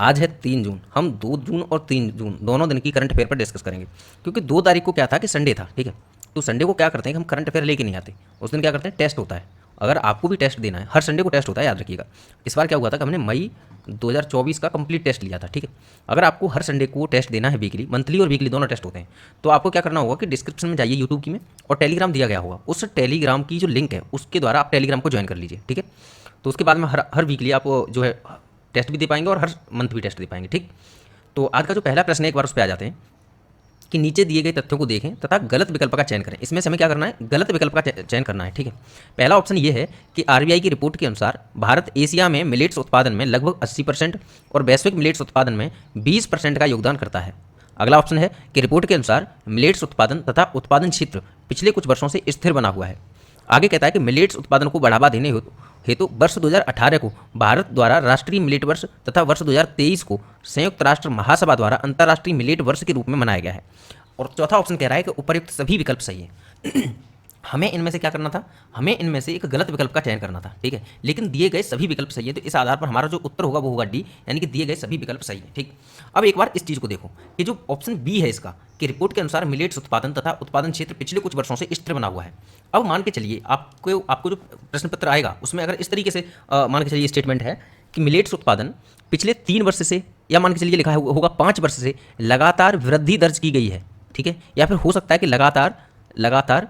आज है 3 जून, हम 2 जून और 3 जून दोनों दिन की करंट अफेयर पर डिस्कस करेंगे, क्योंकि 2 तारीख को क्या था कि संडे था, ठीक है। तो संडे को क्या करते हैं कि हम करंट अफेयर लेके नहीं आते, उस दिन क्या करते हैं, टेस्ट होता है। अगर आपको भी टेस्ट देना है, हर संडे को टेस्ट होता है, याद रखिएगा। इस बार क्या हुआ था कि हमने मई 2024 का कंप्लीट टेस्ट लिया था, ठीक है। अगर आपको हर संडे को टेस्ट देना है, वीकली, मंथली और वीकली दोनों टेस्ट होते हैं, तो आपको क्या करना होगा कि डिस्क्रिप्शन में जाइए यूट्यूब की में, और टेलीग्राम दिया गया होगा, उस टेलीग्राम की जो लिंक है उसके द्वारा आप टेलीग्राम को ज्वाइन कर लीजिए, ठीक है। तो उसके बाद में हर हर वीकली आप जो है टेस्ट भी दे पाएंगे और हर मंथ भी टेस्ट दे पाएंगे, ठीक। तो आज का जो पहला प्रश्न है, एक बार उस पर आ जाते हैं कि नीचे दिए गए तथ्यों को देखें तथा गलत विकल्प का चयन करें। इसमें से हमें क्या करना है, गलत विकल्प का चयन करना है, ठीक है। पहला ऑप्शन ये है कि आरबीआई की रिपोर्ट के अनुसार भारत एशिया में मिलेट्स उत्पादन में लगभग 80% और वैश्विक मिलेट्स उत्पादन में 20% का योगदान करता है। अगला ऑप्शन है कि रिपोर्ट के अनुसार मिलेट्स उत्पादन तथा उत्पादन क्षेत्र पिछले कुछ वर्षों से स्थिर बना हुआ है। आगे कहता है कि मिलेट्स उत्पादन को बढ़ावा देने हेतु वर्ष 2018 को भारत द्वारा राष्ट्रीय मिलेट वर्ष तथा वर्ष 2023 को संयुक्त राष्ट्र महासभा द्वारा अंतर्राष्ट्रीय मिलेट वर्ष के रूप में मनाया गया है। और चौथा ऑप्शन कह रहा है कि उपर्युक्त सभी विकल्प सही है। हमें इनमें से क्या करना था, हमें इनमें से एक गलत विकल्प का चयन करना था, ठीक है। लेकिन दिए गए सभी विकल्प सही है, तो इस आधार पर हमारा जो उत्तर होगा वो होगा डी, यानी कि दिए गए सभी विकल्प सही है, ठीक। अब एक बार इस चीज़ को देखो कि जो ऑप्शन बी है इसका, कि रिपोर्ट के अनुसार मिलेट्स उत्पादन तथा उत्पादन क्षेत्र पिछले कुछ वर्षों से स्थिर बना हुआ है। अब मान के चलिए आपको जो प्रश्न पत्र आएगा उसमें अगर इस तरीके से मान के चलिए स्टेटमेंट है कि मिलेट्स उत्पादन पिछले 3 वर्ष से, या मान के चलिए लिखा है होगा 5 वर्ष से लगातार वृद्धि दर्ज की गई है, ठीक है। या फिर हो सकता है कि लगातार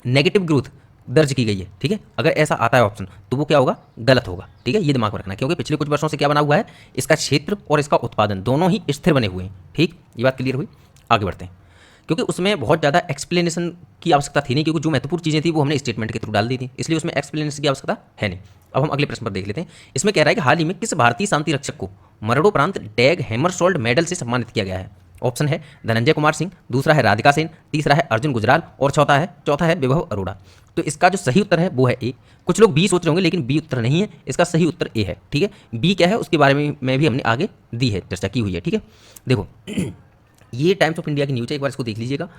नेगेटिव ग्रोथ दर्ज की गई है, ठीक है। अगर ऐसा आता है ऑप्शन तो वो क्या होगा, गलत होगा, ठीक है। ये दिमाग में रखना, क्योंकि पिछले कुछ वर्षों से क्या बना हुआ है, इसका क्षेत्र और इसका उत्पादन दोनों ही स्थिर बने हुए हैं, ठीक। ये बात क्लियर हुई। आगे बढ़ते हैं, क्योंकि उसमें बहुत ज़्यादा एक्सप्लेनेशन की आवश्यकता थी नहीं, क्योंकि जो महत्वपूर्ण चीज़ें थी वो हमने स्टेटमेंट के थ्रू डाल दी थी, इसलिए उसमें एक्सप्लेनेशन की आवश्यकता है नहीं। अब हम अगले प्रश्न पर देख लेते हैं। इसमें कह रहा है कि हाल ही में किस भारतीय शांति रक्षक को मरणोपरांत डैग हैमरशोल्ड मेडल से सम्मानित किया गया है। ऑप्शन है धनंजय कुमार सिंह, दूसरा है राधिका सेन, तीसरा है अर्जुन गुजराल और चौथा है विभव अरोड़ा। तो इसका जो सही उत्तर है वो है ए। कुछ लोग बी सोच रहे होंगे, लेकिन बी उत्तर नहीं है, इसका सही उत्तर ए है, ठीक है। बी क्या है उसके बारे में भी हमने आगे दी है, चर्चा की हुई है, ठीक है। देखो ये टाइम्स ऑफ इंडिया की न्यूज़ है, एक बार इसको देख लीजिएगा।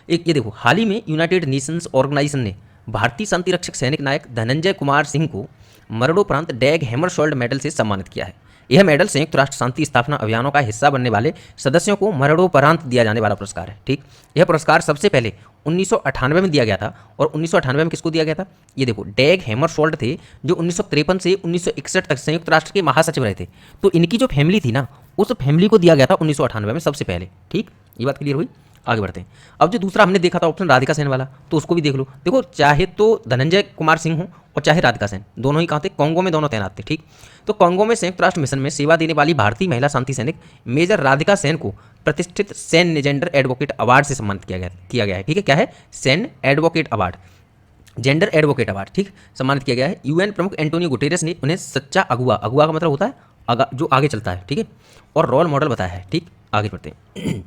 एक ये देखो, हाल ही में यूनाइटेड नेशंस ऑर्गेनाइजेशन ने भारतीय शांति रक्षक सैनिक नायक धनंजय कुमार सिंह को मरणोपरांत डैग हैमरशोल्ड मेडल से सम्मानित किया है। यह मेडल संयुक्त राष्ट्र शांति स्थापना अभियानों का हिस्सा बनने वाले सदस्यों को मरणोपरांत दिया जाने वाला पुरस्कार है, ठीक। यह पुरस्कार सबसे पहले 1998 में दिया गया था, और 1998 में किसको दिया गया था, ये देखो डैग हैमरशोल्ड थे, जो 1953 से 1961 तक संयुक्त राष्ट्र के महासचिव रहे थे। तो इनकी जो फैमिली थी ना, उस फैमिली को दिया गया था 1998 में सबसे पहले, ठीक। ये बात क्लियर हुई। आगे बढ़ते हैं। अब जो दूसरा हमने देखा था ऑप्शन राधिका सेन वाला, तो उसको भी देख लो। देखो चाहे तो धनंजय कुमार सिंह हो और चाहे राधिका सेन, दोनों ही कहाँ थे, कांगो में दोनों तैनात थे, ठीक। तो कांगो में संयुक्त राष्ट्र मिशन में सेवा देने वाली भारतीय महिला शांति सैनिक मेजर राधिका सेन को प्रतिष्ठित सेन जेंडर एडवोकेट अवार्ड से सम्मानित किया गया है, ठीक है। क्या है, Sen advocate award, gender advocate award, ठीक, सम्मानित किया गया है। यूएन प्रमुख एंटोनियो गुटेरेस ने उन्हें सच्चा अगुआ का मतलब होता है जो आगे चलता है, ठीक है, और रोल मॉडल बताया है, ठीक। आगे बढ़ते हैं।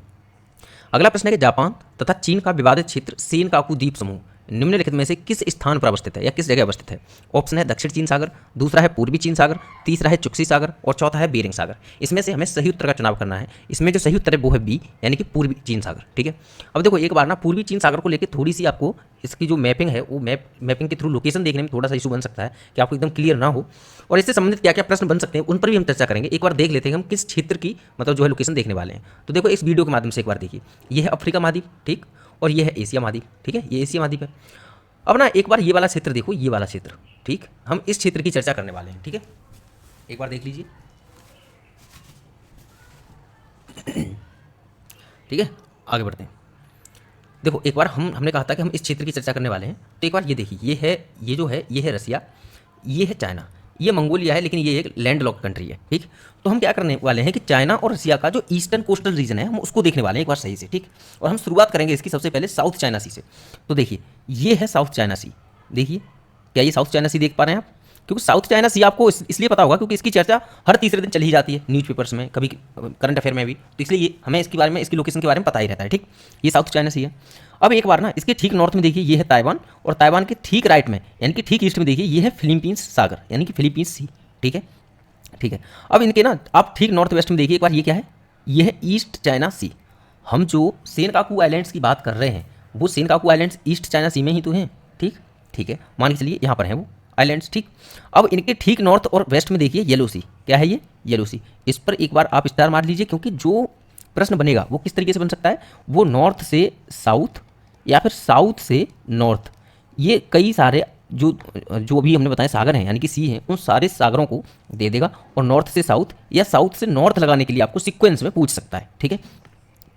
अगला प्रश्न है कि जापान तथा चीन का विवादित क्षेत्र सेनकाकू द्वीप समूह निम्नलिखित में से किस स्थान पर अवस्थित है या किस जगह अवस्थित है। ऑप्शन है दक्षिण चीन सागर, दूसरा है पूर्वी चीन सागर, तीसरा है चुक्सी सागर और चौथा है बेरिंग सागर। इसमें से हमें सही उत्तर का चुनाव करना है। इसमें जो सही उत्तर है वो है बी, यानी कि पूर्वी चीन सागर, ठीक है। अब देखो एक बार ना पूर्वी चीन सागर को लेकर थोड़ी सी आपको इसकी जो मैपिंग है वो मैपिंग के थ्रू लोकेशन देखने में थोड़ा सा इशू बन सकता है कि आपको एकदम क्लियर ना हो, और इससे संबंधित क्या क्या प्रश्न बन सकते हैं उन पर भी हम चर्चा करेंगे। एक बार देख लेते हैं हम किस क्षेत्र की मतलब जो है लोकेशन देखने वाले हैं। तो देखो इस वीडियो के माध्यम से एक बार देखिए, ये है अफ्रीका महाद्वीप, ठीक, और ये है एशिया महाद्वीप, ठीक है, ये एशिया महाद्वीप है। अब ना एक बार ये वाला क्षेत्र देखो, ये वाला क्षेत्र, ठीक, हम इस क्षेत्र की चर्चा करने वाले हैं, ठीक है। एक बार देख लीजिए, ठीक है। आगे बढ़ते हैं। देखो एक बार हमने कहा था कि हम इस क्षेत्र की चर्चा करने वाले हैं, तो एक बार ये देखिए, ये है रसिया, ये है चाइना, ये मंगोलिया है, लेकिन ये एक लैंड लॉक कंट्री है, ठीक। तो हम क्या करने वाले हैं कि चाइना और रसिया का जो ईस्टर्न कोस्टल रीजन है हम उसको देखने वाले हैं एक बार सही से, ठीक। और हम शुरुआत करेंगे इसकी सबसे पहले साउथ चाइना सी से। तो देखिए ये है साउथ चाइना सी, देखिए क्या ये साउथ चाइना सी देख पा रहे हैं आप, क्योंकि साउथ चाइना सी आपको इसलिए पता होगा क्योंकि इसकी चर्चा हर तीसरे दिन चली ही जाती है न्यूज़पेपर्स में, कभी करंट अफेयर में भी, तो इसलिए ये हमें इसके बारे में, इसकी लोकेशन के बारे में पता ही रहता है, ठीक। ये साउथ चाइना सी है। अब एक बार ना इसके ठीक नॉर्थ में देखिए ये है ताइवान, और ताइवान के ठीक राइट में यानी कि ठीक ईस्ट में देखिए ये है फिलीपींस सागर, यानी कि फिलीपींस सी, ठीक है, ठीक है। अब इनके ना आप ठीक नॉर्थ वेस्ट में देखिए एक बार, ये क्या है, ये है ईस्ट चाइना सी। हम जो सेनकाकू आइलैंड्स की बात कर रहे हैं वो सेनकाकू आइलैंड्स ईस्ट चाइना सी में ही तो हैं, ठीक, ठीक है, मान के चलिए यहाँ पर है वो। आइलैंड्स, ठीक। अब इनके ठीक नॉर्थ और वेस्ट में देखिए येलो सी, क्या है ये, येलो सी। इस पर एक बार आप स्टार मार लीजिए, क्योंकि जो प्रश्न बनेगा वो किस तरीके से बन सकता है, वो नॉर्थ से साउथ या फिर साउथ से नॉर्थ, ये कई सारे जो जो भी हमने बताए सागर हैं यानी कि सी हैं, उन सारे सागरों को दे देगा और नॉर्थ से साउथ या साउथ से नॉर्थ लगाने के लिए आपको सीक्वेंस में पूछ सकता है, ठीक है।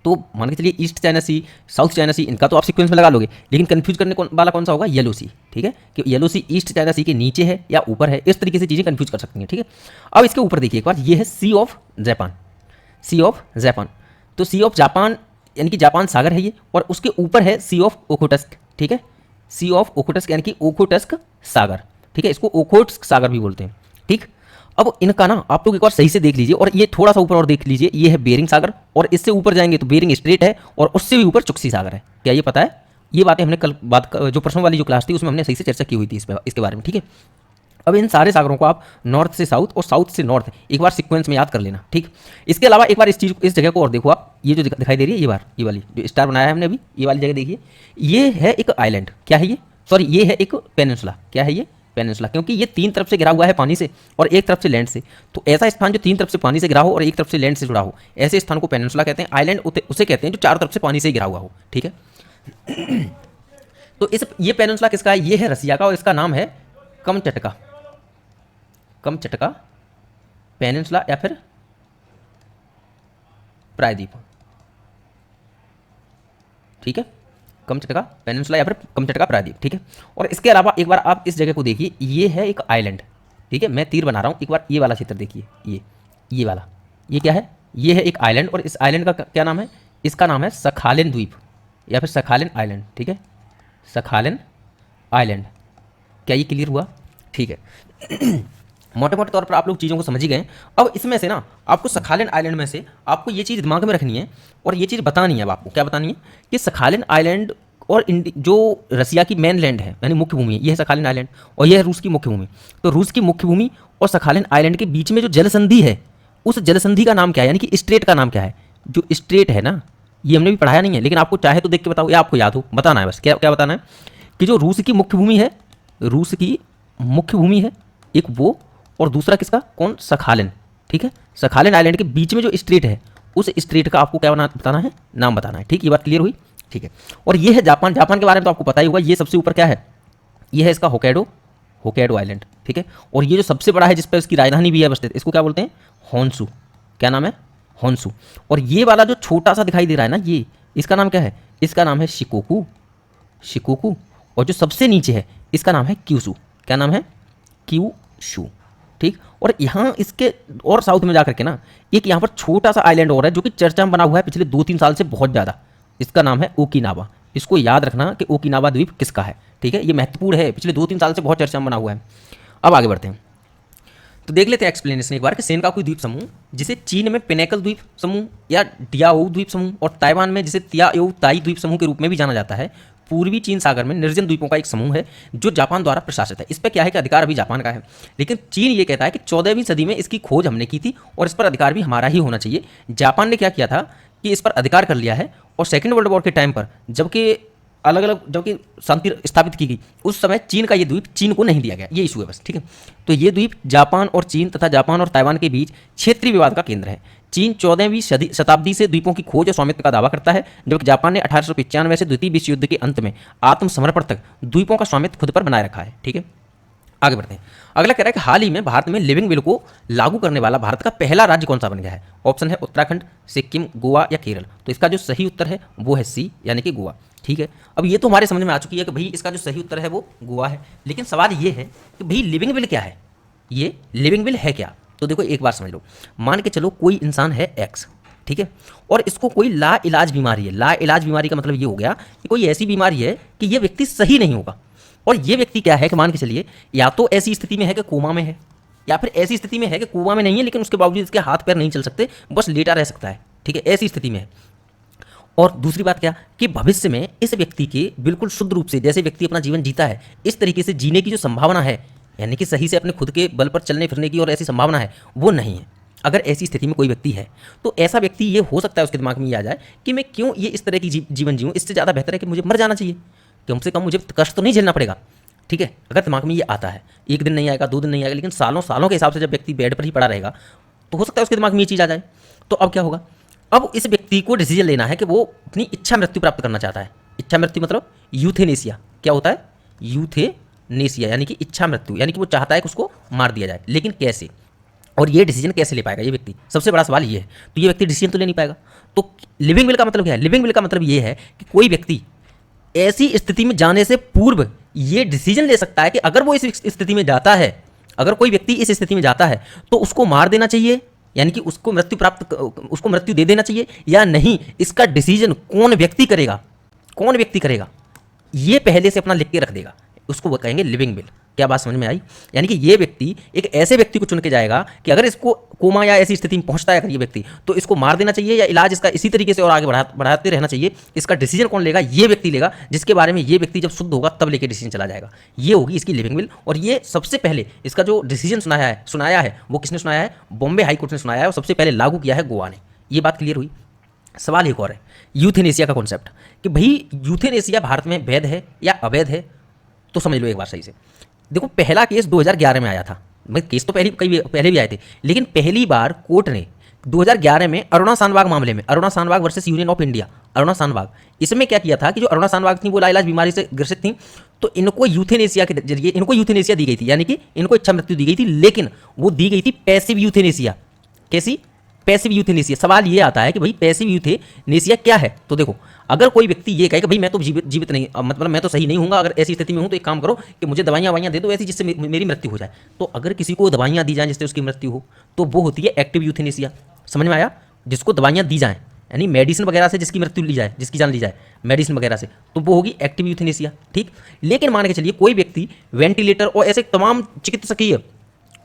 तो मान के चलिए ईस्ट चाइना सी, साउथ चाइना सी, इनका तो आप सीक्वेंस में लगा लोगे, लेकिन कंफ्यूज करने वाला कौन सा होगा, येलो सी, ठीक है, कि येलो सी ईस्ट चाइना सी के नीचे है या ऊपर है, इस तरीके से चीज़ें कंफ्यूज कर सकती हैं, ठीक है। अब इसके ऊपर देखिए एक बार, ये है sea of Japan, sea of Japan. तो सी ऑफ जापान यानी कि जापान सागर है ये, और उसके ऊपर है सी ऑफ ओखोटस्क, ठीक है, सी ऑफ ओखोटस्क यानी कि ओखोटस्क सागर, ठीक है, इसको ओखोट्स्क सागर भी बोलते हैं, ठीक। अब इनका ना आप लोग एक बार सही से देख लीजिए, और ये थोड़ा सा ऊपर और देख लीजिए, ये है बेरिंग सागर, और इससे ऊपर जाएंगे तो बेरिंग स्ट्रेट है, और उससे भी ऊपर चुक्सी सागर है। क्या ये पता है? ये बातें हमने कल जो प्रश्नों वाली जो क्लास थी उसमें हमने सही से चर्चा की हुई थी इसके बारे में, ठीक है। अब इन सारे सागरों को आप नॉर्थ से साउथ और साउथ से नॉर्थ एक बार सीक्वेंस में याद कर लेना, ठीक। इसके अलावा एक बार इस जगह को और देखो आप, ये जो दिखाई दे रही है, ये वाली जो स्टार बनाया है हमने अभी, ये वाली जगह देखिए, ये है एक आइलैंड, क्या है ये, सॉरी ये है एक पेनिनसुला, क्या है ये, पेनिनसुला, क्योंकि ये 3 तरफ से घिरा हुआ है पानी से और एक तरफ से लैंड से। तो ऐसा स्थान जो 3 तरफ से पानी से घिरा हो और एक तरफ से लैंड से जुड़ा हो, ऐसे स्थान को पेनिनसुला कहते हैं। आइलैंड उसे कहते हैं जो चारों तरफ से पानी से घिरा हुआ हो, ठीक है। तो ये पेनिनसुला किसका है, ये है रसिया का, और इसका नाम है कमचटका, कमचटका पेनिनसुला या फिर प्रायद्वीप, ठीक है, कमचटका पेनिनसुला या फिर कमचटका प्रायद्वीप, ठीक है। और इसके अलावा एक बार आप इस जगह को देखिए, ये है एक आइलैंड, ठीक है, मैं तीर बना रहा हूँ, एक बार ये वाला क्षेत्र देखिए, ये वाला, ये क्या है, ये है एक आइलैंड, और इस आइलैंड का क्या नाम है, इसका नाम है सखालिन द्वीप या फिर सखालिन आइलैंड, ठीक है, सखालिन आइलैंड। क्या ये क्लियर हुआ? ठीक है। मोटे मोटे तौर पर आप लोग चीज़ों को समझ ही गए। अब इसमें से ना आपको सखालिन आइलैंड में से आपको ये चीज़ दिमाग में रखनी है और ये चीज़ बतानी है। अब आपको क्या बतानी है कि सखालिन आइलैंड और जो रसिया की मेन लैंड है यानी मुख्य भूमि है, ये है सखालिन आइलैंड, और यह है रूस की मुख्य भूमि। तो रूस की मुख्य भूमि और सखालिन आइलैंड के बीच में जो जलसंधि है, उस जलसंधि का नाम क्या है, यानी कि स्ट्रेट का नाम क्या है। जो स्ट्रेट है ना, ये हमने भी पढ़ाया नहीं है, लेकिन आपको चाहे तो देख के बताओ या आपको याद हो, बताना है बस। क्या क्या बताना है कि जो रूस की मुख्य भूमि है, रूस की मुख्य भूमि है एक वो, और दूसरा किसका, कौन, सखालिन, ठीक है। सखालिन आइलैंड के बीच में जो स्ट्रेट है, उस स्ट्रेट का आपको क्या बताना है, नाम बताना है, ठीक। ये बात क्लियर हुई, ठीक है। और ये है जापान, जापान के बारे में तो आपको पता ही होगा, ये सबसे ऊपर क्या है, ये है इसका होkkaido आइलैंड, ठीक है। और ये जो सबसे बड़ा है जिस पर इसकी राजधानी भी है अवस्थित, इसको क्या बोलते हैं, होन्शु, क्या नाम है, होन्शु। और ये वाला जो छोटा सा दिखाई दे रहा है ना, ये इसका नाम क्या है, इसका नाम है शिकोकू, शिकोकू। और जो सबसे नीचे है इसका नाम है क्यूशू, क्या नाम है, क्यूशू, ठीक। और यहाँ इसके और साउथ में जाकर के ना एक यहाँ पर छोटा सा आइलैंड और है जो कि चर्चा में बना हुआ है पिछले 2-3 साल से बहुत ज़्यादा, इसका नाम है ओकिनावा। इसको याद रखना कि ओकिनावा द्वीप किसका है, ठीक है, ये महत्वपूर्ण है, पिछले 2-3 साल से बहुत चर्चा में बना हुआ है। अब आगे बढ़ते हैं, तो देख लेते हैं एक्सप्लेनेशन एक बार कि सेनकाकू द्वीप समूह, जिसे चीन में पिनेकल द्वीप समूह या डियाओ द्वीप समूह और ताइवान में जिसे तियाओ ताई द्वीप समूह के रूप में भी जाना जाता है, पूर्वी चीन सागर में निर्जन द्वीपों का एक समूह है जो जापान द्वारा प्रशासित है। इस पर क्या है कि अधिकार अभी जापान का है, लेकिन चीन ये कहता है कि 14वीं सदी में इसकी खोज हमने की थी और इस पर अधिकार भी हमारा ही होना चाहिए। जापान ने क्या किया था कि इस पर अधिकार कर लिया है, और सेकेंड वर्ल्ड वॉर के टाइम पर जबकि अलग अलग जबकि शांति स्थापित की गई, उस समय चीन का ये द्वीप चीन को नहीं दिया गया, ये इशू है बस, ठीक है। तो ये द्वीप जापान और चीन तथा जापान और ताइवान के बीच क्षेत्रीय विवाद का केंद्र है। चीन 14वीं शताब्दी से द्वीपों की खोज और स्वामित्व का दावा करता है, जबकि जापान ने 1895 से द्वितीय विश्व युद्ध के अंत में आत्मसमर्पण तक द्वीपों का स्वामित्व खुद पर बनाए रखा है, ठीक है। आगे बढ़ते हैं, अगला कह रहा है कि हाल ही में भारत में लिविंग विल को लागू करने वाला भारत का पहला राज्य कौन सा बन गया है। ऑप्शन है उत्तराखंड, सिक्किम, गोवा या केरल। तो इसका जो सही उत्तर है वो है सी, यानी कि गोवा, ठीक है। अब ये तो हमारे समझ में आ चुकी है कि भाई इसका जो सही उत्तर है वो गोवा है, लेकिन सवाल ये है कि भाई लिविंग विल क्या है, ये लिविंग विल है क्या। तो देखो एक बार समझ लो, मान के चलो कोई इंसान है एक्स, ठीक है, और इसको कोई ला इलाज बीमारी है। ला इलाज बीमारी का मतलब ये हो गया कि कोई ऐसी बीमारी है कि ये व्यक्ति सही नहीं होगा, और ये व्यक्ति क्या है कि मान के चलिए या तो ऐसी स्थिति में है कि कोमा में है, या फिर ऐसी स्थिति में है कि कोमा में नहीं है लेकिन उसके बावजूद इसके हाथ पैर नहीं चल सकते, बस लेटा रह सकता है, ठीक है, ऐसी स्थिति में है। और दूसरी बात क्या कि भविष्य में इस व्यक्ति के बिल्कुल शुद्ध रूप से जैसे व्यक्ति अपना जीवन जीता है इस तरीके से जीने की जो संभावना है, यानी कि सही से अपने खुद के बल पर चलने फिरने की और ऐसी संभावना है, वो नहीं है। अगर ऐसी स्थिति में कोई व्यक्ति है तो ऐसा व्यक्ति ये हो सकता है उसके दिमाग में ये आ जाए कि मैं क्यों ये इस तरह की जीवन जीऊँ, इससे ज़्यादा बेहतर है कि मुझे मर जाना चाहिए, कम से कम मुझे कष्ट तो नहीं झेलना पड़ेगा। ठीक है, अगर दिमाग में ये आता है, एक दिन नहीं आएगा, 2 दिन नहीं आएगा, लेकिन सालों सालों के हिसाब से जब व्यक्ति बेड पर ही पड़ा रहेगा तो हो सकता है उसके दिमाग में ये चीज़ आ जाए। तो अब क्या होगा, अब इस व्यक्ति को डिसीजन लेना है कि वो अपनी इच्छा मृत्यु प्राप्त करना चाहता है। इच्छा मृत्यु मतलब यूथेनेसिया। क्या होता है? यूथेनेसिया यानी कि इच्छा मृत्यु, यानी कि वो चाहता है कि उसको मार दिया जाए, लेकिन कैसे, और ये डिसीजन कैसे ले पाएगा ये व्यक्ति, सबसे बड़ा सवाल ये है। तो ये व्यक्ति डिसीजन तो ले नहीं पाएगा। तो लिविंग विल का मतलब क्या है? लिविंग विल का मतलब ये है कि कोई व्यक्ति ऐसी स्थिति में जाने से पूर्व ये डिसीजन ले सकता है कि अगर वो इस स्थिति में जाता है, अगर कोई व्यक्ति इस स्थिति में जाता है तो उसको मार देना चाहिए, यानी कि उसको मृत्यु दे देना चाहिए या नहीं, इसका डिसीजन कौन व्यक्ति करेगा, कौन व्यक्ति करेगा, ये पहले से अपना लिख के रख देगा, उसको वो कहेंगे लिविंग विल। क्या बात समझ में आई? यानी कि ये व्यक्ति एक ऐसे व्यक्ति को चुन के जाएगा कि अगर इसको कोमा या ऐसी स्थिति में पहुंचता है अगर ये व्यक्ति, तो इसको मार देना चाहिए या इलाज इसका इसी तरीके से और आगे बढ़ाते रहना चाहिए। इसका डिसीजन कौन लेगा? ये व्यक्ति लेगा, जिसके बारे में ये व्यक्ति जब शुद्ध होगा तब लेके डिसीजन चला जाएगा। ये होगी इसकी लिविंग विल। और ये सबसे पहले इसका जो डिसीजन सुनाया है वो किसने सुनाया है? बॉम्बे हाई कोर्ट ने सुनाया है, और सबसे पहले लागू किया है गोवा ने। ये बात क्लियर हुई। सवाल एक और है, यूथेनेसिया का कॉन्सेप्ट, कि भाई यूथेनेसिया भारत में वैध है या अवैध है? तो समझ लो एक बार सही से। देखो, पहला केस 2011 में आया था। भाई केस तो पहले भी आए थे, लेकिन पहली बार कोर्ट ने 2011 में अरुणा शानबाग मामले में, Aruna Shanbaug versus Union of India, Aruna Shanbaug, इसमें क्या किया था कि जो अरुणा शानबाग थी वो लाइलाज बीमारी से ग्रसित थी, तो इनको यूथेनेसिया के जरिए इनको यूथेनेसिया दी गई थी, यानी कि इनको इच्छा मृत्यु दी गई थी, लेकिन वो दी गई थी पैसिव यूथेनेसिया। कैसी? Passive euthanasia. सवाल ये आता है कि भाई पैसिव यूथेनेसिया क्या है? तो देखो, अगर कोई व्यक्ति ये कहे कि भाई मैं तो जीवित नहीं, मतलब मैं तो सही नहीं हूँगा, अगर ऐसी स्थिति में हूँ तो एक काम करो कि मुझे दवाइयाँ दे दो ऐसी जिससे मेरी मृत्यु हो जाए। तो अगर किसी को दवाइयाँ दी जाएँ जिससे उसकी मृत्यु हो, तो वो होती है एक्टिव यूथेनेसिया। समझ में आया? जिसको दवाइयाँ दी जाएँ, यानी मेडिसिन वगैरह से जिसकी मृत्यु ली जाए, जिसकी जान ली जाए मेडिसिन वगैरह से, तो वो होगी एक्टिव यूथेनेसिया। ठीक। लेकिन मान के चलिए कोई व्यक्ति वेंटिलेटर और ऐसे तमाम चिकित्सकीय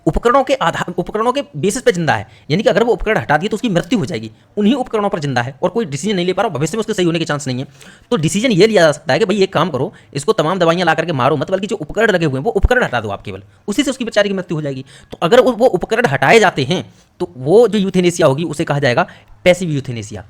उपकरणों के बेसिस पे जिंदा है, यानी कि अगर वो उपकरण हटा दिए तो उसकी मृत्यु हो जाएगी, उन्हीं उपकरणों पर जिंदा है और कोई डिसीजन नहीं ले पा रहा, भविष्य में उसके सही होने के चांस नहीं है, तो डिसीजन ये लिया जा सकता है कि भाई एक काम करो, इसको तमाम दवाइयां ला करके मारो मत, बल्कि जो उपकरण लगे हुए हैं वो उपकरण हटा दो आप केवल, उसी से उसकी बेचारी की मृत्यु हो जाएगी। तो अगर वो उपकरण हटाए जाते हैं तो वो जो यूथेनेसिया होगी उसे कहा जाएगा पैसिव यूथेनेसिया।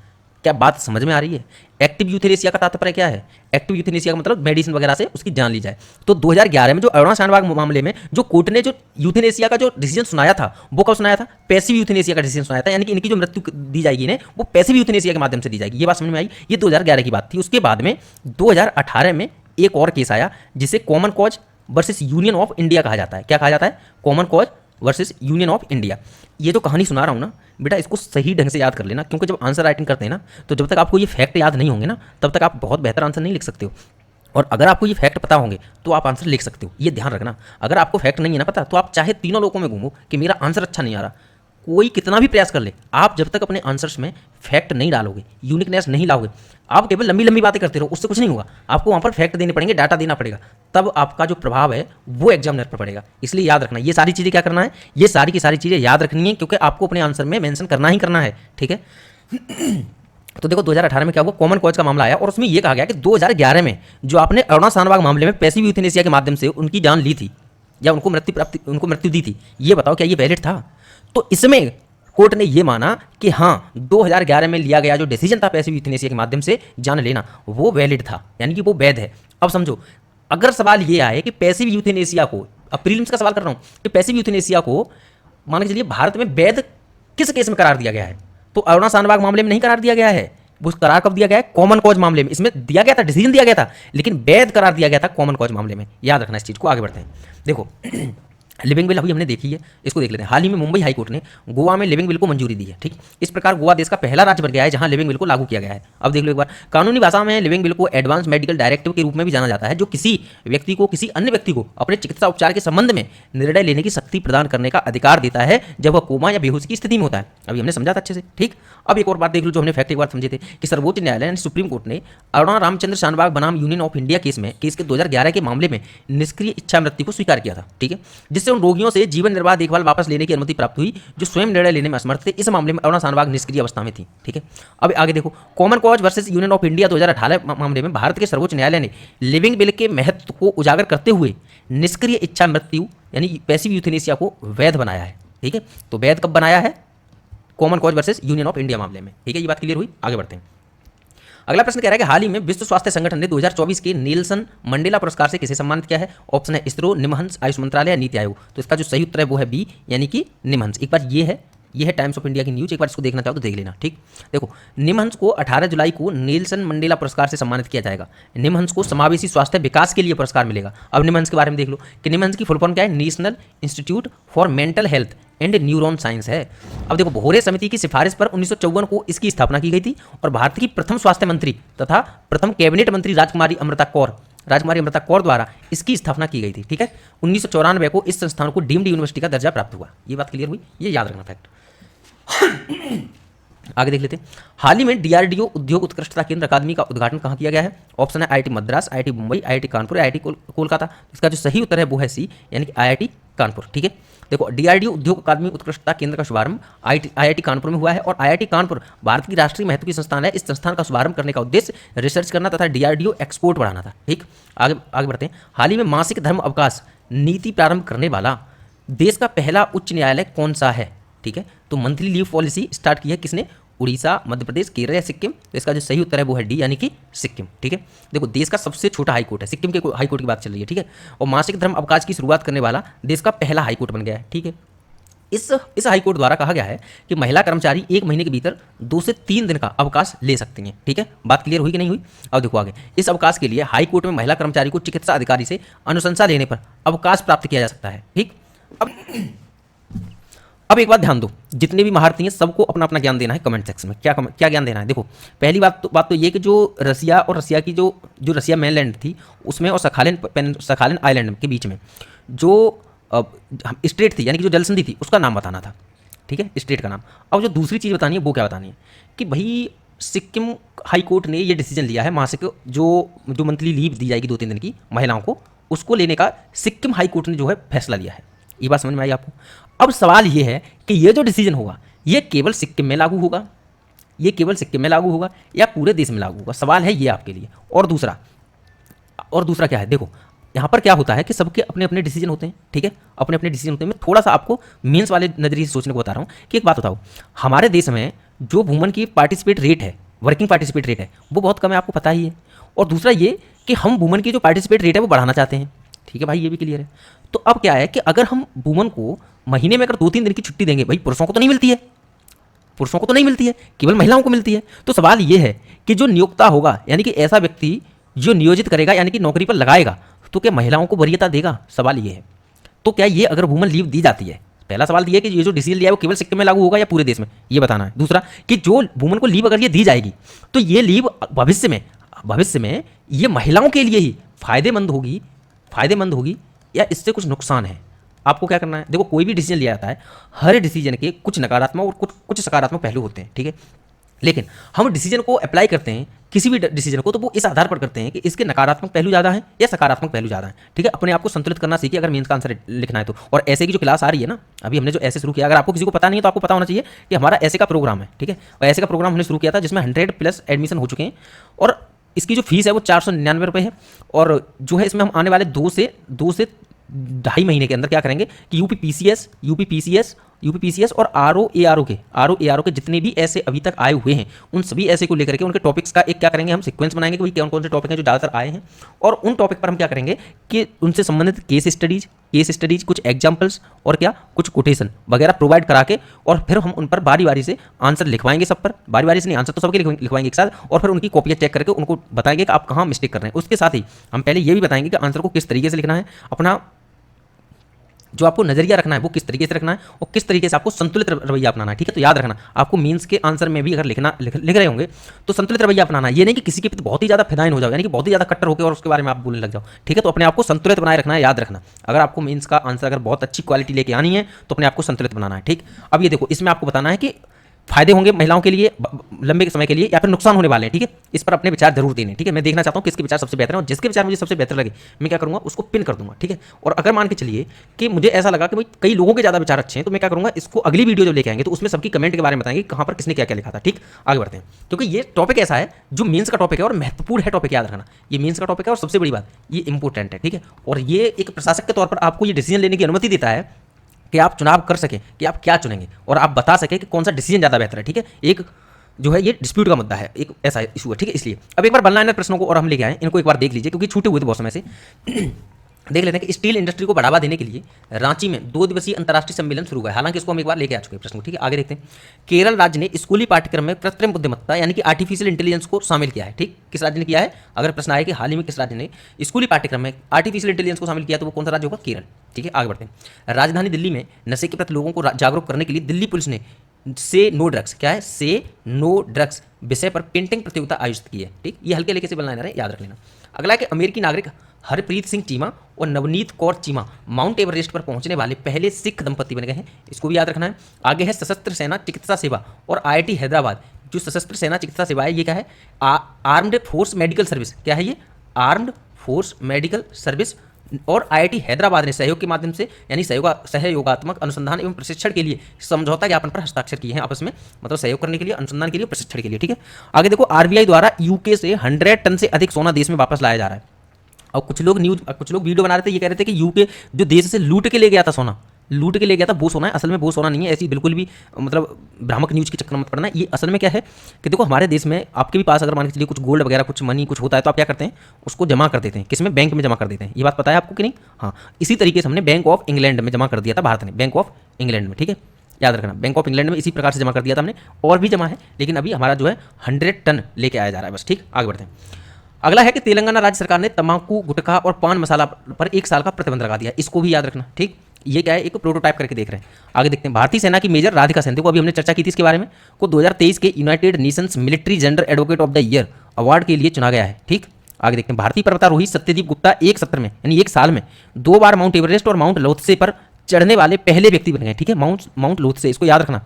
क्या बात समझ में आ रही है? एक्टिव यूथेनेसिया का तात्पर्य क्या है? एक्टिव यूथेनेसिया का मतलब मेडिसिन वगैरह से उसकी जान ली जाए। तो 2011 में जो अरुणा शानबाग मामले में जो कोर्ट ने जो यूथेनेसिया का जो डिसीजन सुनाया था वो कब सुनाया था? पैसिव यूथेनेसिया का डिसीजन सुनाया था, यानी कि इनकी जो मृत्यु दी जाएगी इन्हें वो पैसिव यूथेनेसिया के माध्यम से दी जाएगी। ये बात समझ में आई? ये 2011 की बात थी। उसके बाद में 2018 में एक और केस आया जिसे common cause versus Union of India कहा जाता है। क्या कहा जाता है? Common cause versus Union of India. ये जो कहानी सुना रहा हूँ ना बेटा, इसको सही ढंग से याद कर लेना, क्योंकि जब आंसर राइटिंग करते हैं ना तो जब तक आपको ये फैक्ट याद नहीं होंगे ना तब तक आप बहुत बेहतर आंसर नहीं लिख सकते हो, और अगर आपको ये फैक्ट पता होंगे तो आप आंसर लिख सकते हो। ये ध्यान रखना। अगर आपको फैक्ट नहीं है ना पता तो आप चाहे तीनों लोगों में घूमो कि मेरा आंसर अच्छा नहीं आ रहा, कोई कितना भी प्रयास कर ले, आप जब तक अपने आंसर्स में फैक्ट नहीं डालोगे, यूनिकनेस नहीं लाओगे, आप केवल लंबी लंबी बातें करते रहो, उससे कुछ नहीं होगा। आपको वहाँ पर फैक्ट देने पड़ेंगे, डाटा देना पड़ेगा, तब आपका जो प्रभाव है वो एग्जामिनर पर पड़ेगा। इसलिए याद रखना, ये सारी चीज़ें क्या करना है, ये सारी की सारी चीज़ें याद रखनी है, क्योंकि आपको अपने आंसर में मेंशन करना ही करना है। ठीक है। तो देखो 2018 में क्या हुआ, कॉमन कॉज का मामला आया और उसमें यह कहा गया कि 2011 में जो आपने अरुणा शानबाग मामले में पैसिव यूथेनेसिया के माध्यम से उनकी जान ली थी या उनको मृत्यु दी थी, ये बताओ क्या ये वैलिड था? तो इसमें कोर्ट ने यह माना कि हाँ 2011 में लिया गया जो डिसीजन था पैसिव यूथेनेसिया के माध्यम से जान लेना वो वैलिड था, यानी कि वो वैध है। अब समझो, अगर सवाल ये आए कि पैसिव यूथेनेसिया को, अब प्रीलिम्स का सवाल कर रहा हूँ, कि पैसिव यूथेनेसिया को मान के चलिए भारत में वैध किस केस में करार दिया गया है, तो अरुणा शानबाग मामले में नहीं करार दिया गया है। वो करार कब दिया गया है? कॉमन कॉज मामले में। इसमें दिया गया था, डिसीजन दिया गया था, लेकिन वैध करार दिया गया था कॉमन कॉज मामले में। याद रखना इस चीज़ को। आगे बढ़ते हैं। देखो लिविंग विल अभी हमने देखी है, इसको देख लेते हैं। हाल ही में मुंबई हाई कोर्ट ने गोवा में लिविंग विल को मंजूरी दी है। ठीक। इस प्रकार गोवा देश का पहला राज्य बन गया है जहां लिविंग विल को लागू किया गया है। अब देख लो एक बार, कानूनी भाषा में लिविंग विल को एडवांस मेडिकल डायरेक्टिव के रूप में भी जाना जाता है, जो किसी व्यक्ति को किसी अन्य व्यक्ति को अपने चिकित्सा उपचार के संबंध में निर्णय लेने की शक्ति प्रदान करने का अधिकार देता है जब वह कोमा या बेहोशी की स्थिति में होता है। अभी हमने समझा था अच्छे से। ठीक। अब एक और बात देख लो जो हमने फैक्ट एक बार समझे थे कि सर्वोच्च न्यायालय यानी सुप्रीम कोर्ट ने अरुणा रामचंद्र शानबाग बनाम यूनियन ऑफ इंडिया केस के 2011 के मामले में निष्क्रिय इच्छा मृत्यु को स्वीकार किया था। ठीक है। जिससे उन रोगियों से जीवन निर्वाह देखभाल वापस लेने की अनुमति प्राप्त हुई जो स्वयं निर्णय लेने में असमर्थ थे। इस मामले में अरुणा शानबाग निष्क्रिय अवस्था में थी। ठीक है। अब आगे देखो, common cause versus Union of India 2018 मामले में भारत के सर्वोच्च न्यायालय ने लिविंग विल के महत्व को उजागर करते हुए निष्क्रिय इच्छा मृत्यु यानी पैसिव यूथेनेसिया को वैध बनाया है। ठीक है। तो वैध कब बनाया है? Common cause versus Union of India मामले में। ठीक है। ये बात क्लियर हुई। आगे बढ़ते हैं। अगला प्रश्न कह रहा है कि हाल ही में विश्व स्वास्थ्य संगठन ने 2024 के नीलसन मंडेला पुरस्कार से किसे सम्मानित किया है? ऑप्शन है इसरो, निमहंस, आयुष मंत्रालय या नीति आयोग। तो इसका जो सही उत्तर है वो है बी, यानी कि निमहंस। एक बार ये है टाइम्स ऑफ इंडिया की न्यूज, एक बार इसको देखना चाहो तो देख लेना। ठीक, देखो निमहंस को 18 जुलाई को नीलसन मंडेला पुरस्कार से सम्मानित किया जाएगा। निमहंस को समावेशी स्वास्थ्य विकास के लिए पुरस्कार मिलेगा। अब निमहंस के बारे में देख लो कि निमहंस की फुल फॉर्म क्या है? National institute for mental health and neuron science है। अब देखो बोहरे समिति की सिफारिश पर 1954 को इसकी स्थापना की गई थी और भारत की प्रथम स्वास्थ्य मंत्री तथा प्रथम कैबिनेट मंत्री राजकुमारी अमृता कौर द्वारा इसकी स्थापना की गई थी। ठीक है, 1994 को इस संस्थान को डीम्ड यूनिवर्सिटी का दर्जा प्राप्त हुआ। ये बात क्लियर हुई, ये याद रखना फैक्ट। आगे देख लेते हैं। हाल ही में डीआरडीओ उद्योग उत्कृष्टता केंद्र अकादमी का उद्घाटन कहाँ किया गया है? ऑप्शन है IIT Madras, IIT Mumbai, IIT Kanpur, IIT Kolkata. इसका जो सही उत्तर है वो है सी, यानी कि आईआईटी कानपुर। ठीक है, देखो डीआरडीओ उद्योग अकादमी उत्कृष्टता केंद्र का शुभारंभ आईआईटी कानपुर में हुआ है और आईआईटी कानपुर भारत की राष्ट्रीय महत्व की संस्थान है। इस संस्थान का शुभारंभ करने का उद्देश्य रिसर्च करना तथा डीआरडीओ एक्सपोर्ट बढ़ाना था। ठीक, आगे बढ़ते हैं। हाल ही में मासिक धर्म अवकाश नीति प्रारंभ करने वाला देश का पहला उच्च न्यायालय कौन सा है? ठीक है, तो मंथली लीव पॉलिसी स्टार्ट की है किसने? उड़ीसा, मध्य प्रदेश, केरल या सिक्किम। तो इसका जो सही उत्तर है वो है डी, यानी कि सिक्किम। ठीक है, देखो देश का सबसे छोटा हाईकोर्ट है, सिक्किम के हाईकोर्ट की बात चल रही है। ठीक है, और मासिक धर्म अवकाश की शुरुआत करने वाला देश का पहला हाईकोर्ट बन गया है। ठीक है, इस हाईकोर्ट द्वारा कहा गया है कि महिला कर्मचारी 1 महीने के भीतर 2 से 3 दिन का अवकाश ले सकती हैं। ठीक है, बात क्लियर हुई कि नहीं हुई? अब देखो आगे, इस अवकाश के लिए हाईकोर्ट में महिला कर्मचारी को चिकित्सा अधिकारी से अनुशंसा लेने पर अवकाश प्राप्त किया जा सकता है। ठीक, अब एक बात ध्यान दो, जितने भी महारथी हैं सबको अपना अपना ज्ञान देना है कमेंट सेक्शन में। क्या ज्ञान देना है? देखो पहली बात तो ये कि जो रसिया और रसिया की जो रसिया मेनलैंड थी उसमें और सखालिन आइलैंड के बीच में जो स्टेट थी, यानी कि जो जलसंधि थी, उसका नाम बताना था। ठीक है, स्टेट का नाम। अब जो दूसरी चीज़ बतानी है वो क्या बतानी है कि भाई सिक्किम हाई कोर्ट ने ये डिसीजन लिया है मासिक जो मंथली लीव दी जाएगी 2-3 दिन की महिलाओं को, उसको लेने का सिक्किम हाई कोर्ट ने जो है फैसला लिया है। ये बात समझ में आई आपको? अब सवाल ये है कि ये जो डिसीजन होगा ये केवल सिक्किम में लागू होगा, या पूरे देश में लागू होगा? सवाल है ये आपके लिए। और दूसरा क्या है? देखो यहाँ पर क्या होता है कि सबके अपने अपने डिसीजन होते हैं। ठीक है, अपने अपने डिसीजन होते हैं। मैं थोड़ा सा आपको मेंस वाले नजरिए से सोचने को बता रहा हूँ कि एक बात बताओ, हमारे देश में जो वुमन की पार्टिसिपेट रेट है, वर्किंग पार्टिसिपेट रेट है, वो बहुत कम है, आपको पता ही है। और दूसरा ये कि हम वुमन की जो पार्टिसिपेट रेट है वो बढ़ाना चाहते हैं। ठीक है भाई, ये भी क्लियर है। तो अब क्या है कि अगर हम वुमन को महीने में अगर 2-3 दिन की छुट्टी देंगे, भाई पुरुषों को तो नहीं मिलती है, केवल महिलाओं को मिलती है। तो सवाल ये है कि जो नियोक्ता होगा, यानी कि ऐसा व्यक्ति जो नियोजित करेगा, यानी कि नौकरी पर लगाएगा, तो क्या महिलाओं को वरीयता देगा? सवाल ये है। तो क्या ये अगर वुमन लीव दी जाती है, पहला सवाल ये है कि ये जो डिसीजन लिया है वो केवल सिक्किम में लागू होगा या पूरे देश में, ये बताना है। दूसरा कि जो वुमन को लीव अगर ये दी जाएगी तो ये लीव भविष्य में ये महिलाओं के लिए ही फायदेमंद होगी या इससे कुछ नुकसान है? आपको क्या करना है? देखो कोई भी डिसीजन लिया जाता है, हर डिसीजन के कुछ नकारात्मक और कुछ सकारात्मक पहलू होते हैं। ठीक है, लेकिन हम डिसीजन को अप्लाई करते हैं, किसी भी डिसीजन को, तो वो इस आधार पर करते हैं कि इसके नकारात्मक पहलू ज़्यादा हैं या सकारात्मक पहलू ज़्यादा हैं। ठीक है, अपने आप को संतुलित करना सीखिए अगर मेंस का आंसर लिखना है तो। और ऐसे की जो क्लास आ रही है ना, अभी हमने जो ऐसे शुरू किया, अगर आपको किसी को पता नहीं है तो आपको पता होना चाहिए कि हमारा ऐसे का प्रोग्राम है। ठीक है, और ऐसे का प्रोग्राम हमने शुरू किया था जिसमें 100+ एडमिशन हो चुके हैं और इसकी जो फीस है वो 499 रुपये है। और जो है इसमें हम आने वाले 2 से 2.5 महीने के अंदर क्या करेंगे कि यूपीपीसीएस और आरओ एआरओ के जितने भी ऐसे अभी तक आए हुए हैं उन सभी ऐसे को लेकर के उनके टॉपिक्स का एक क्या करेंगे, हम सीक्वेंस बनाएंगे कि भाई कौन कौन से टॉपिक हैं जो ज़्यादातर आए हैं, और उन टॉपिक पर हम क्या करेंगे कि उनसे संबंधित केस स्टडीज, कुछ एग्जाम्पल्स और क्या कुछ कोटेशन वगैरह प्रोवाइड करा के, और फिर हम उन पर बारी बारी से आंसर लिखवाएंगे। सब पर बारी बारी से नहीं, आंसर तो सबके लिखवाएंगे एक साथ, और फिर उनकी कॉपियाँ चेक करके उनको बताएंगे कि आप कहाँ मिस्टेक कर रहे हैं। उसके साथ ही हम पहले ये भी बताएंगे कि आंसर को किस तरीके से लिखना है, अपना जो आपको नजरिया रखना है वो किस तरीके से रखना है, और किस तरीके से आपको संतुलित रवैया अपनाना है। ठीक है, तो याद रखना आपको मीन्स के आंसर में भी अगर लिख रहे होंगे तो संतुलित रवैया अपनाना है। ये नहीं कि किसी के प्रति बहुत ही ज़्यादा फिदाइन हो जाओ, यानी कि बहुत ही ज़्यादा कट्टर होकर और उसके बारे में आप बोलने लग जाओ। ठीक है, तो अपने आप को संतुलित बनाए रखना है, याद रखना। अगर आपको मीन्स का आंसर अगर बहुत अच्छी क्वालिटी लेके आनी है तो अपने आप को संतुलित बनाना है। ठीक, अब ये देखो, इसमें आपको बताना है कि फायदे होंगे महिलाओं के लिए लंबे समय के लिए या फिर नुकसान होने वाले हैं। ठीक है, इस पर अपने विचार जरूर देने। ठीक है, मैं देखना चाहता हूँ किसके विचार सबसे बेहतर है, और जिसके विचार मुझे सबसे बेहतर लगे मैं क्या करूँगा उसको पिन कर दूंगा। ठीक है, और अगर मान के चलिए कि मुझे ऐसा लगा कि भाई कई लोगों के ज़्यादा विचार अच्छे हैं तो मैं क्या करूँगा, इसको अगली वीडियो जब लेके आएंगे तो उसमें सबकी कमेंट के बारे में बताएंगे कहाँ पर किसने क्या क्या लिखा था। ठीक, आगे बढ़ते हैं, क्योंकि ये टॉपिक ऐसा है जो मेंस का टॉपिक है और महत्वपूर्ण है टॉपिक, याद रखना। ये मेंस का टॉपिक है और सबसे बड़ी बात ये इंपॉर्टेंट है। ठीक है, और ये एक प्रशासक के तौर पर आपको ये डिसीजन लेने की अनुमति देता है कि आप चुनाव कर सकें कि आप क्या चुनेंगे और आप बता सकें कि कौन सा डिसीजन ज़्यादा बेहतर है। ठीक है, एक जो है ये डिस्प्यूट का मुद्दा है, एक ऐसा इशू है, ठीक है। इसलिए अब एक बार वन लाइनर प्रश्नों को और हम लेके आए, इनको एक बार देख लीजिए क्योंकि छूटे हुए थे बहुत समय से। देख लेते हैं कि स्टील इंडस्ट्री को बढ़ावा देने के लिए रांची में 2 दिवसीय अंतर्राष्ट्रीय सम्मेलन शुरू हुआ है। हालांकि इसको हम एक बार लेके आ चुके हैं प्रश्न को, ठीक है। आगे देखते हैं, केरल राज्य ने स्कूली पाठ्यक्रम में कृत्रिम बुद्धिमत्ता यानी कि आर्टिफिशियल इंटेलिजेंस को शामिल किया है, ठीक। किस राज्य ने किया है? अगर प्रश्न आए कि हाल ही में किस राज्य ने स्कूली पाठ्यक्रम में आर्टिफिशियल इंटेलिजेंस को शामिल किया, तो वो कौन सा राज्य होगा? केरल, ठीक है। आगे बढ़ते हैं, राजधानी दिल्ली में नशे के प्रति लोगों को जागरूक करने के लिए दिल्ली पुलिस ने से नो ड्रग्स, क्या है? से नो ड्रग्स विषय पर पेंटिंग प्रतियोगिता आयोजित की है, ठीक। ये हल्के लेके से बनना है, याद रख लेना। अगला है कि अमेरिकी नागरिक हरप्रीत सिंह चीमा और नवनीत कौर चीमा माउंट एवरेस्ट पर पहुंचने वाले पहले सिख दंपति बन गए हैं, इसको भी याद रखना है। आगे है सशस्त्र सेना चिकित्सा सेवा और IIT हैदराबाद। जो सशस्त्र सेना चिकित्सा सेवा है ये क्या है? आर्म्ड फोर्स मेडिकल सर्विस, क्या है ये? Armed force medical service. और IIT हैदराबाद ने सहयोग के माध्यम से यानी सहयोगात्मक अनुसंधान एवं प्रशिक्षण के लिए समझौता ज्ञापन पर हस्ताक्षर किए हैं आपस में, मतलब सहयोग करने के लिए, अनुसंधान के लिए, प्रशिक्षण के लिए, ठीक है। आगे देखो, RBI द्वारा UK से 100 टन से अधिक सोना देश में वापस लाया जा रहा है। और कुछ लोग वीडियो बना रहे थे, ये कह रहे थे कि UK जो देश से लूट के ले गया था सोना, लूट के ले गया था, वो सोना है। असल में वो सोना नहीं है, ऐसी बिल्कुल भी मतलब भ्रामक न्यूज़ के चक्कर में मत पड़ना। ये असल में क्या है कि देखो, हमारे देश में आपके भी पास अगर मान के चलिए कुछ गोल्ड वगैरह कुछ मनी कुछ होता है, तो आप क्या करते हैं? उसको जमा कर देते हैं, किसमें? बैंक में जमा कर देते हैं। ये बात पता है आपको कि नहीं? हाँ, इसी तरीके से हमने बैंक ऑफ इंग्लैंड में जमा कर दिया था, भारत ने बैंक ऑफ इंग्लैंड में, ठीक है। याद रखना, बैंक ऑफ इंग्लैंड में इसी प्रकार से जमा कर दिया था हमने, और भी जमा है, लेकिन अभी हमारा जो है 100 टन लेके आया जा रहा है बस, ठीक। आगे बढ़ते हैं। अगला है कि तेलंगाना राज्य सरकार ने तंबाकू, गुटखा और पान मसाला पर 1 साल का प्रतिबंध लगा दिया, इसको भी याद रखना, ठीक। ये क्या है? एक प्रोटोटाइप करके देख रहे हैं। आगे देखते हैं, भारतीय सेना की मेजर राधिका सेन, को अभी हमने चर्चा की थी इसके बारे में, को 2023 के United Nations military gender advocate of the year award के लिए चुना गया है, ठीक। आगे देखते हैं, भारतीय पर्वतारोही सत्यदीप गुप्ता एक सत्र में यानी 1 साल में 2 बार माउंट एवरेस्ट और माउंट लोत्से पर चढ़ने वाले पहले व्यक्ति बन गए, ठीक है। माउंट लोत्से, इसको याद रखना,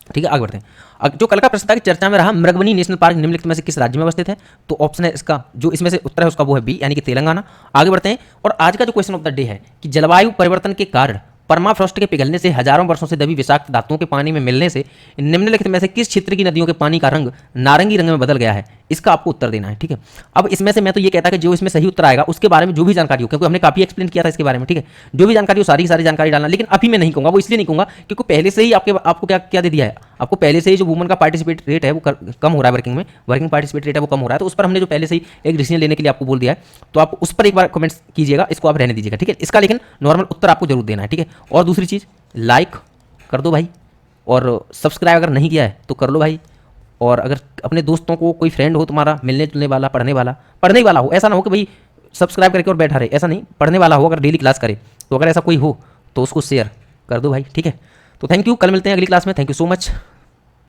ठीक है। आगे बढ़ते हैं, जो कल का प्रश्न था कि चर्चा में रहा मृगवनी नेशनल पार्क निम्नलिखित में से किस राज्य में अवस्थित है, तो ऑप्शन है इसका, जो इसमें से उत्तर है उसका वो है बी, यानी कि तेलंगाना। आगे बढ़ते हैं, और आज का जो क्वेश्चन ऑफ द डे है कि जलवायु परिवर्तन के कारण परमाफ्रॉस्ट के पिघलने से हजारों वर्षों से दबी विषाक्त धातुओं के पानी में मिलने से निम्नलिखित में से किस क्षेत्र की नदियों के पानी का रंग नारंगी रंग में बदल गया है, इसका आपको उत्तर देना है, ठीक है। अब इसमें से मैं तो ये कहता कि जो इसमें सही उत्तर आएगा उसके बारे में जो भी जानकारी हो, क्योंकि हमने काफी एक्सप्लेन किया था इसके बारे में, ठीक है, जो भी जानकारी हो सारी जानकारी डालना। लेकिन अभी मैं नहीं कहूंगा, वो इसलिए नहीं कहूंगा क्योंकि पहले से ही आपको क्या दे दिया है, आपको पहले से ही जो वुमन का पार्टिसिपेट रेट है वो कम हो रहा है, वर्किंग पार्टिसिपेट रेट है वो कम हो रहा है, तो उस पर हमने जो पहले से ही एक डिसीजन लेने के लिए आपको बोल दिया है, तो आप उस पर एक बार कमेंट्स कीजिएगा, इसको आप रहने दीजिएगा, ठीक है। इसका लेकिन नॉर्मल उत्तर आपको जरूर देना है, ठीक है। और दूसरी चीज़, लाइक कर दो भाई, और सब्सक्राइब अगर नहीं किया है तो कर लो भाई। और अगर अपने दोस्तों को कोई फ्रेंड हो तुम्हारा मिलने जुलने वाला, पढ़ने वाला हो, ऐसा ना हो कि भाई सब्सक्राइब करके और बैठा रहे, ऐसा नहीं, पढ़ने वाला हो, अगर डेली क्लास करे, तो अगर ऐसा कोई हो तो उसको शेयर कर दो भाई, ठीक है। तो थैंक यू, कल मिलते हैं अगली क्लास में, थैंक यू सो मच।